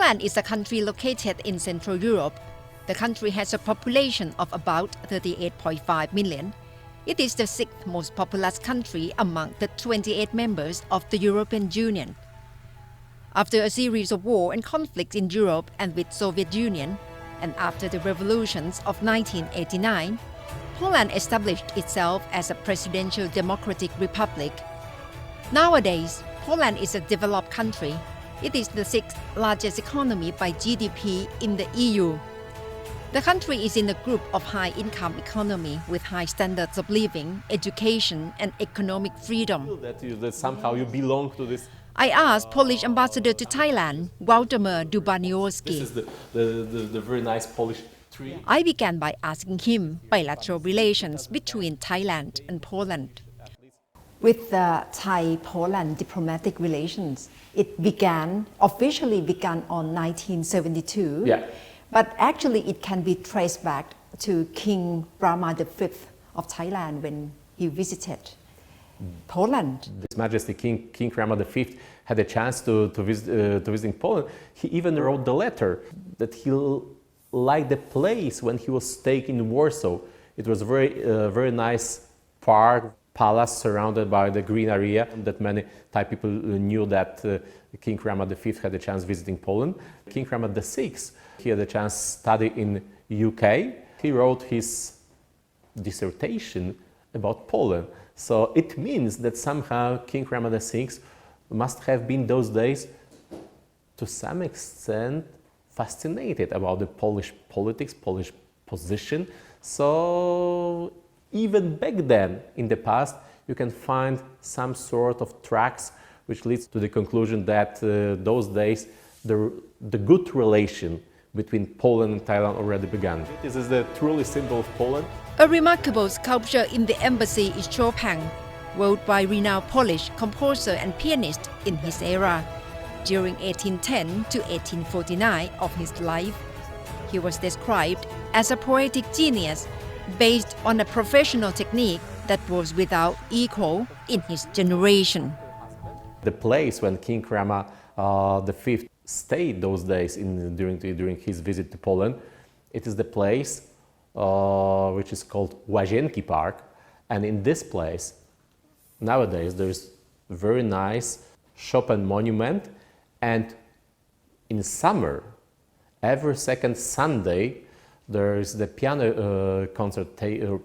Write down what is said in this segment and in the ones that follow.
Poland is a country located in Central Europe. The country has a population of about 38.5 million. It is the sixth most populous country among the 28 members of the European Union. After a series of war and conflicts in Europe and with Soviet Union, and after the revolutions of 1989, Poland established itself as a presidential democratic republic. Nowadays, Poland is a developed country. It is the sixth largest economy by GDP in the EU. The country is in a group of high-income economy with high standards of living, education, and economic freedom. That somehow you belong to this. I asked Polish ambassador to Thailand, Waldemar Dubaniowski. This is the very nice Polish tree. I began by asking him bilateral relations between Thailand and Poland. With the Thai-Poland diplomatic relations, it officially began on 1972. Yeah. But actually it can be traced back to King Rama V of Thailand when he visited Poland. His Majesty King Rama V had a chance to visit Poland. He even wrote the letter that he liked the place when he was staying in Warsaw. It was a very nice park, palace surrounded by the green area that many Thai people knew that King Rama V had a chance visiting Poland. King Rama VI, he had a chance to study in UK. He wrote his dissertation about Poland. So it means that somehow King Rama VI must have been those days to some extent fascinated about the Polish politics, Polish position. So even back then, in the past, you can find some sort of tracks which leads to the conclusion that those days the good relation between Poland and Thailand already began. This is the truly symbol of Poland. A remarkable sculpture in the embassy is Chopin, wrote by renowned Polish composer and pianist in his era. During 1810 to 1849 of his life, he was described as a poetic genius based on a professional technique that was without equal in his generation. The place when King Rama V stayed those days during his visit to Poland, it is the place which is called Łazienki Park, and in this place nowadays there is a very nice Chopin monument, and in summer every second Sunday there is the piano concert,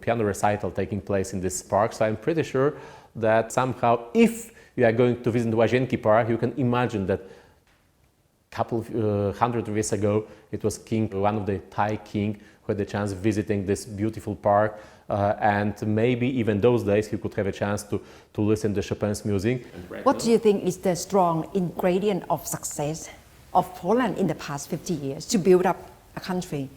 piano recital taking place in this park. So I'm pretty sure that somehow, if you are going to visit Łazienki Park, you can imagine that a couple of hundred years ago, it was one of the Thai king who had the chance of visiting this beautiful park, and maybe even those days he could have a chance to listen to Chopin's music. What do you think is the strong ingredient of success of Poland in the past 50 years to build up a country?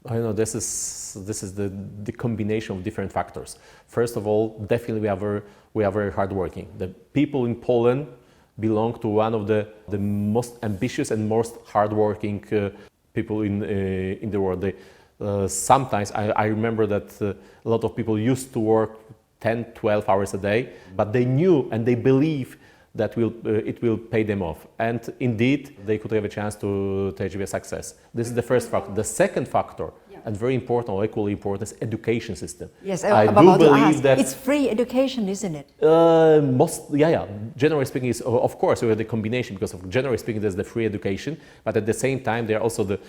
I know this is the combination of different factors. First of all, definitely we are very hardworking. The people in Poland belong to one of the most ambitious and most hardworking people in the world. Sometimes I remember that a lot of people used to work 10-12 hours a day, but they knew and they believe that it will pay them off. And indeed, they could have a chance to achieve a success. This is the first factor. The second factor, and very important, or equally important, is education system. Yes, I do believe that it's free education, isn't it? Generally speaking, is of course we have the combination, because of generally speaking, there's the free education, but at the same time, there are also the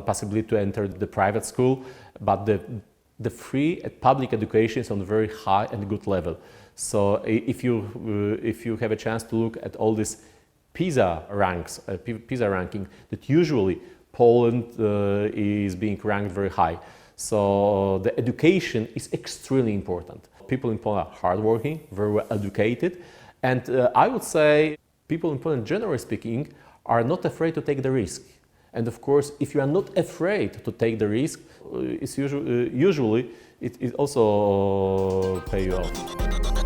possibility to enter the private school. But the free public education is on a very high and good level. So if you have a chance to look at all these PISA ranking, that usually Poland is being ranked very high. So the education is extremely important. People in Poland are hardworking, very well educated, and I would say people in Poland, generally speaking, are not afraid to take the risk. And of course, if you are not afraid to take the risk, it's usually it also pays you off.